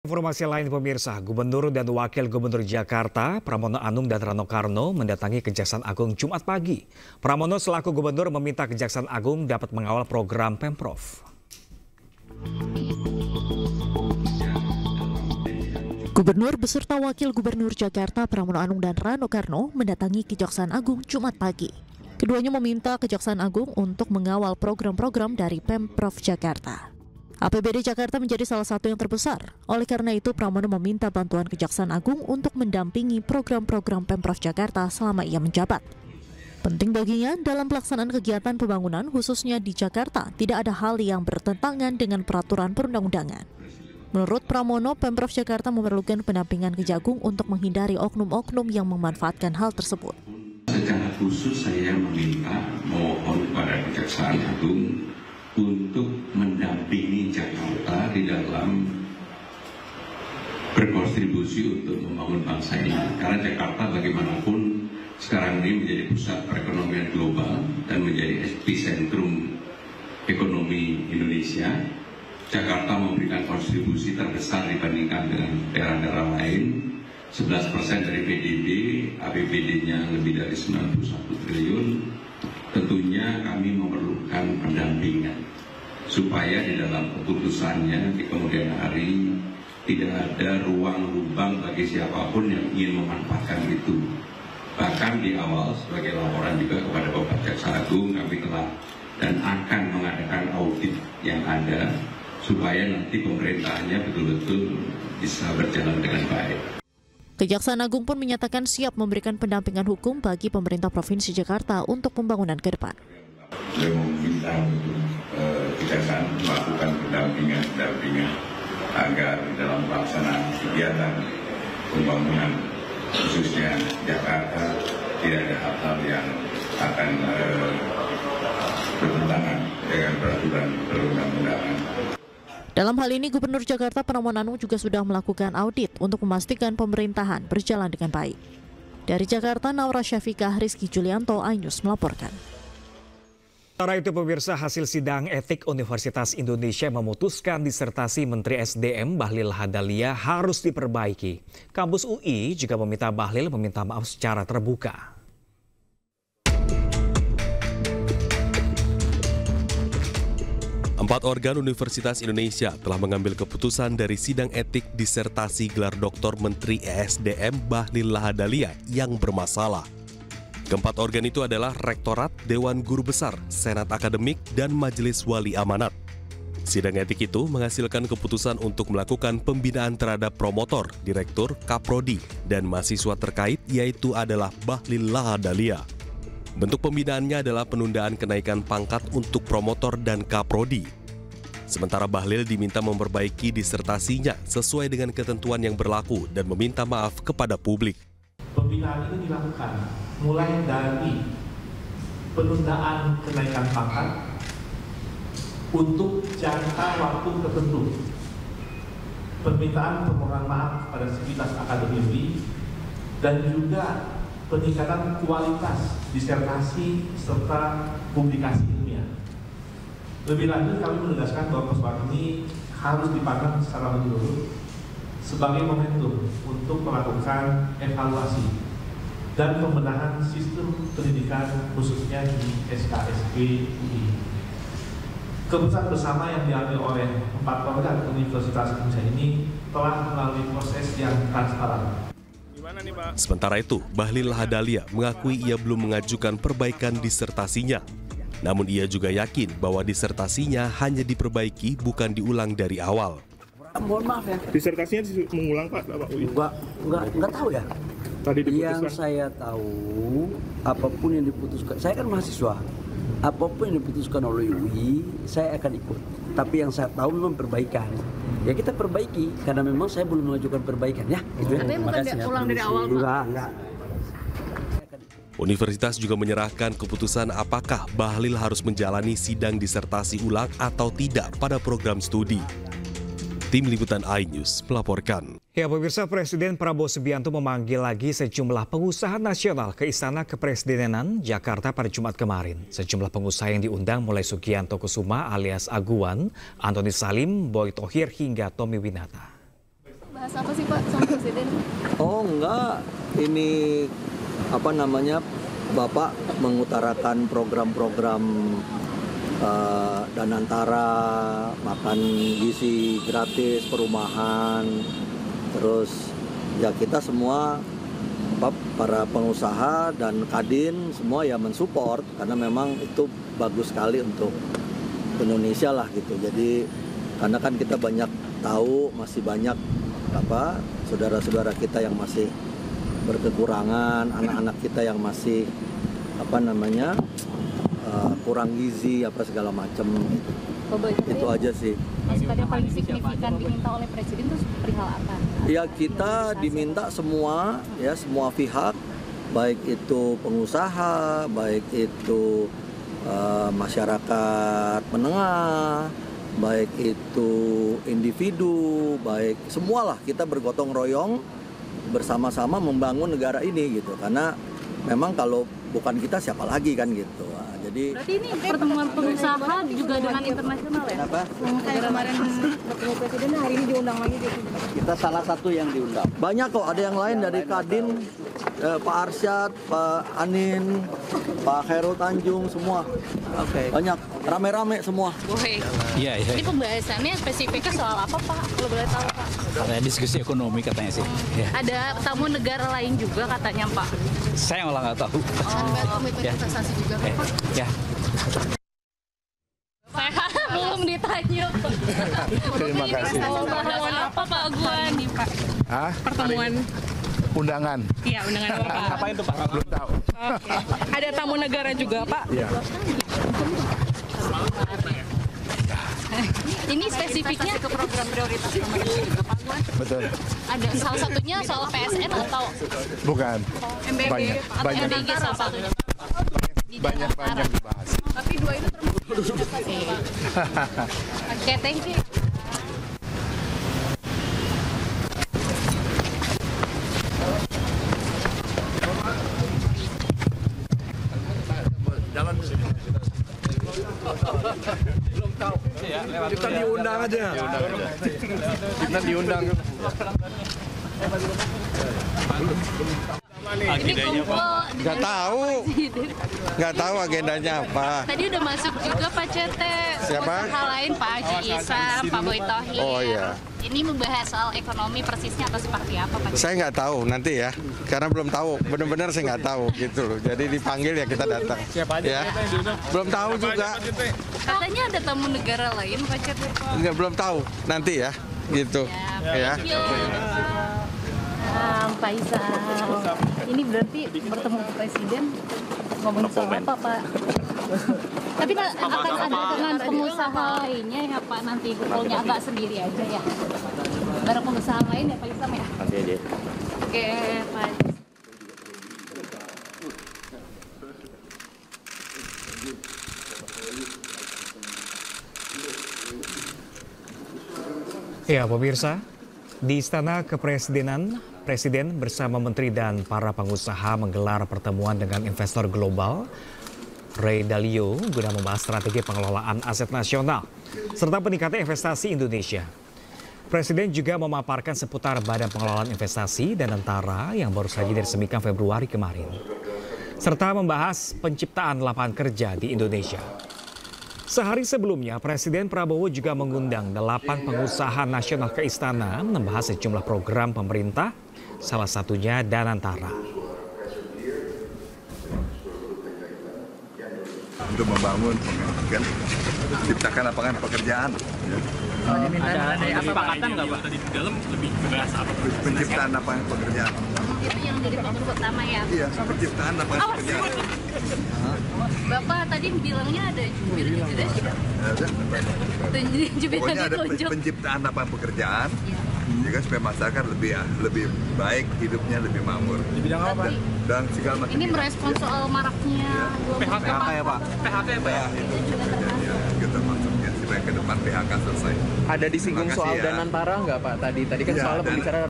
Informasi lain pemirsa, Gubernur dan Wakil Gubernur Jakarta, Pramono Anung dan Rano Karno mendatangi Kejaksaan Agung Jumat pagi. Pramono selaku Gubernur meminta Kejaksaan Agung dapat mengawal program Pemprov. Gubernur beserta Wakil Gubernur Jakarta Pramono Anung dan Rano Karno mendatangi Kejaksaan Agung Jumat pagi. Keduanya meminta Kejaksaan Agung untuk mengawal program-program dari Pemprov Jakarta. APBD Jakarta menjadi salah satu yang terbesar. Oleh karena itu, Pramono meminta bantuan Kejaksaan Agung untuk mendampingi program-program Pemprov Jakarta selama ia menjabat. Penting baginya dalam pelaksanaan kegiatan pembangunan khususnya di Jakarta tidak ada hal yang bertentangan dengan peraturan perundang-undangan. Menurut Pramono, Pemprov Jakarta memerlukan pendampingan Kejagung untuk menghindari oknum-oknum yang memanfaatkan hal tersebut. Secara khusus saya mohon kepada Kejaksaan Agung untuk mendampingi Jakarta di dalam berkontribusi untuk membangun bangsa ini. Karena Jakarta bagaimanapun sekarang ini menjadi pusat perekonomian global dan menjadi epicentrum ekonomi Indonesia. Jakarta memberikan kontribusi terbesar dibandingkan dengan daerah-daerah lain. 11% dari PDB, APBD-nya lebih dari 91 triliun. Tentunya kami memerlukan pendampingan supaya di dalam keputusannya di kemudian hari tidak ada ruang lubang bagi siapapun yang ingin memanfaatkan itu. Bahkan di awal sebagai laporan juga kepada Bapak Jaksa Agung, kami telah dan akan mengadakan audit yang ada supaya nanti pemerintahnya betul-betul bisa berjalan dengan baik. Kejaksaan Agung pun menyatakan siap memberikan pendampingan hukum bagi pemerintah Provinsi Jakarta untuk pembangunan ke depan. Saya meminta untuk Kejaksaan melakukan pendampingan agar dalam pelaksanaan kegiatan pembangunan khususnya Jakarta tidak ada hal-hal yang akan bertentangan dengan peraturan perundang-undangan. Dalam hal ini, Gubernur Jakarta Pramono Anung juga sudah melakukan audit untuk memastikan pemerintahan berjalan dengan baik. Dari Jakarta, Naura Syafikah, Rizky Julianto, iNews melaporkan. Sementara itu pemirsa, hasil sidang etik Universitas Indonesia memutuskan disertasi Menteri SDM Bahlil Lahadalia harus diperbaiki. Kampus UI juga meminta Bahlil meminta maaf secara terbuka. Empat organ Universitas Indonesia telah mengambil keputusan dari sidang etik disertasi gelar Doktor Menteri ESDM Bahlil Lahadalia yang bermasalah. Keempat organ itu adalah Rektorat, Dewan Guru Besar, Senat Akademik, dan Majelis Wali Amanat. Sidang etik itu menghasilkan keputusan untuk melakukan pembinaan terhadap promotor, direktur, kaprodi, dan mahasiswa terkait yaitu adalah Bahlil Lahadalia. Bentuk pembinaannya adalah penundaan kenaikan pangkat untuk promotor dan kaprodi. Sementara Bahlil diminta memperbaiki disertasinya sesuai dengan ketentuan yang berlaku dan meminta maaf kepada publik. Pembinaan ini dilakukan mulai dari penundaan kenaikan pangkat untuk jangka waktu tertentu, permintaan permohonan maaf pada sivitas akademisi, dan juga peningkatan kualitas disertasi serta publikasi ilmiah. Lebih lanjut kami menegaskan bahwa persoalan ini harus dipandang secara menyeluruh sebagai momentum untuk melakukan evaluasi dan pembenahan sistem pendidikan khususnya di SKSP UI. Keputusan bersama yang diambil oleh empat organ Universitas Indonesia ini telah melalui proses yang transparan. Sementara itu, Bahlil Lahadalia mengakui ia belum mengajukan perbaikan disertasinya. Namun ia juga yakin bahwa disertasinya hanya diperbaiki bukan diulang dari awal. Mohon maaf ya. Disertasinya mengulang Pak UI? Enggak tahu ya. Tadi diputuskan. Yang saya tahu, apapun yang diputuskan, saya kan mahasiswa. Apapun yang diputuskan oleh UI, saya akan ikut. Tapi yang saya tahu memang perbaikan. Ya kita perbaiki, karena memang saya belum mengajukan perbaikan ya. Gitu. Tapi bukan ulang dari awal, Pak? Enggak. Universitas juga menyerahkan keputusan apakah Bahlil harus menjalani sidang disertasi ulang atau tidak pada program studi. Tim Liputan iNews melaporkan. Ya pemirsa, Presiden Prabowo Subianto memanggil lagi sejumlah pengusaha nasional ke Istana Kepresidenan Jakarta pada Jumat kemarin. Sejumlah pengusaha yang diundang mulai Sugianto Kusuma alias Aguan, Antoni Salim, Boy Thohir hingga Tommy Winata. apa sih Pak sama Presiden? Oh enggak, ini apa namanya, Bapak mengutarakan program-program Danantara, makan gizi gratis, perumahan, terus ya kita semua para pengusaha dan Kadin semua ya mensupport karena memang itu bagus sekali untuk Indonesia lah gitu. Jadi karena kan kita banyak tahu masih banyak saudara-saudara kita yang masih berkekurangan, anak-anak kita yang masih kurang gizi segala macam gitu. Itu aja sih. Masukan yang paling signifikan diminta oleh Presiden itu perihal apa? Ya kita diminta semua pihak, baik itu pengusaha, baik itu masyarakat menengah, baik itu individu, baik semualah kita bergotong royong bersama-sama membangun negara ini gitu. Karena memang kalau bukan kita siapa lagi kan gitu. Jadi berarti ini pertemuan pengusaha juga dengan internasional ya? Kenapa? Kayak kemarin bertemu Presiden, hari ini diundang lagi gitu. Kita salah satu yang diundang. Banyak kok, ada yang lain dari Kadin, Pak Arsyad, Pak Anin, Pak Khairul Tanjung, semua. Banyak, rame-rame semua. Iya. Ini pembahasannya spesifiknya soal apa Pak? Kalau boleh tahu Pak? Katanya diskusi ekonomi katanya sih. Ya. Ada tamu negara lain juga katanya Pak? Saya malah nggak tahu. Komitmen investasi juga Pak? Ya. Saya belum ditanya Pak. Terima kasih. Pertemuan apa Pak Aguan? Pertemuan Undangan. Iya, undangan apa Pak? Apa itu Pak? Belum tahu. Oke. Ada tamu negara juga Pak? Iya. Ini spesifiknya ke program prioritas nomor juga Pak Aguan? Betul. Ada salah satunya soal PSN atau Bukan. MBG? Banyak. MBG salah satunya. Banyak dibahas. Tapi dua itu termasuk investasi Pak. Oke, thank you. Jalan belum tahu. Kita diundang aja. Kita diundang. Ini kumpul nggak tahu agendanya apa. Tadi udah masuk juga Pak Cete. Siapa? Hal lain Pak Haji Ihsan, Pak Boy Tohir. Oh iya. Ini membahas soal ekonomi persisnya atau seperti apa Pak? Saya nggak tahu nanti ya, karena belum tahu. Benar-benar saya nggak tahu gitu loh. Jadi dipanggil ya kita datang. Siapa aja? Ya. Belum tahu juga. Katanya ada tamu negara lain Pak Cete. Nggak, belum tahu nanti ya, gitu. Ya. Pak Ihsan, ini berarti bertemu Presiden ngomongin soal apa Pak? Tapi akan ada dengan pengusaha lainnya ya Pak, nanti kumpulnya agak sendiri aja ya? Bareng pengusaha lain ya Pak Ihsan ya? Nanti aja. Oke Pak. Ya pemirsa, di Istana Kepresidenan, Presiden bersama Menteri dan para pengusaha menggelar pertemuan dengan investor global Ray Dalio guna membahas strategi pengelolaan aset nasional serta peningkatan investasi Indonesia. Presiden juga memaparkan seputar Badan Pengelolaan Investasi dan Danantara yang baru saja diresmikan Februari kemarin, serta membahas penciptaan lapangan kerja di Indonesia. Sehari sebelumnya, Presiden Prabowo juga mengundang 8 pengusaha nasional ke Istana membahas sejumlah program pemerintah, salah satunya Danantara. Untuk membangun, menciptakan lapangan pekerjaan. Ada kesepakatan nggak Pak? Tadi di dalam lebih bahas apa? Penciptaan lapangan pekerjaan. Itu yang jadi fokus utama ya? Iya, penciptaan lapangan pekerjaan. Bapak tadi bilangnya ada jubir juga sih? Pokoknya ada penciptaan lapangan pekerjaan, juga supaya masyarakat lebih baik hidupnya, lebih makmur. Di bidang apa? Dan segala macam. Ini merespon soal maraknya PHK ya Pak? PHK ya Pak ya? Itu termasuknya supaya ke depan PHK selesai. Ada disinggung Terima kasih soal ya. Danantara nggak Pak? Tadi kan Iya, soal pembicaraan